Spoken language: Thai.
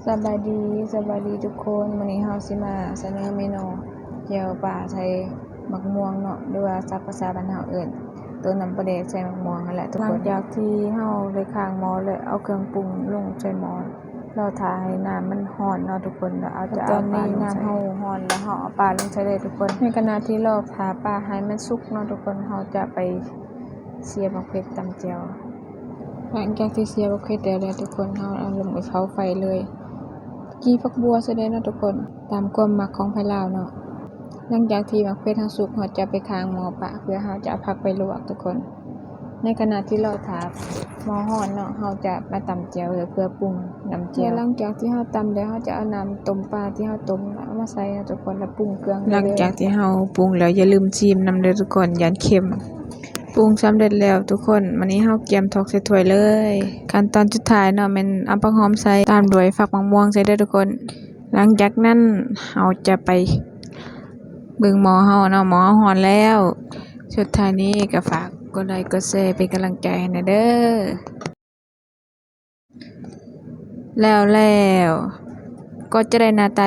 สบายดีทุกคนวันนี้เฮาสิมาเสนอเมนูแจ่วป่าใส่มะม่วงเนาะหรือว่าซับภาษาบ้านเฮาเอิ้นต้นน้ำปลาแดกใส่มะม่วงนั่นแหละทุกคนหลังจากที่เฮาได้ข้างหม้อแล้วเอาเครื่องปรุงลงใส่หม้อเราท่าให้น้ำมันร้อนเนาะทุกคนแล้วตอนนี้น้ำเฮาร้อนแล้วเฮาเอาปลาลงใส่เลยทุกคนในขณะที่รอท่าปลาให้มันสุกเนาะทุกคนเฮาจะไปเสียบมะเขือตำแจ่วหลังจากที่เสียบมะเขือแล้วทุกคนเฮาเอาลงไปเผาไฟเลยจีผักบัวใส่ได้เนาะทุกคนตามความมักของไผลาวเนาะหลังจากที่มะเขือทั้งสุกเฮาจะไปข้างหม้อปะเพื่อเฮาจะเอาผักไปลวกทุกคนในขณะที่เราถาหม้อร้อนเนาะเฮาจะมาตำแจ่วเพื่อปรุงน้ำแจ่วหลังจากที่เฮาตำแล้วเฮาจะเอาน้ำต้มปลาที่เฮาต้มเอามาใส่ทุกคนแล้วปรุงเครื่องหลังจากที่เฮาปรุงแล้วอย่าลืมชิมนำเด้อทุกคนอย่าเค็มปรุงสำเร็จแล้วทุกคนวันนี้เฮาเตรียมทอกใส่ถ้วยเลยขั้นตอนสุดท้ายเนาะแม่นเอาผักหอมใส่ตามด้วยฝักมะม่วงใส่เด้อทุกคนหลังจากนั้นเฮาจะไปเบิ่งหม้อเฮาเนาะหม้อร้อนแล้วสุดท้ายนี้ก็ฝากกดไลค์กดแชร์เป็นกำลังใจให้เด้อแล้วก็จะได้หน้าตา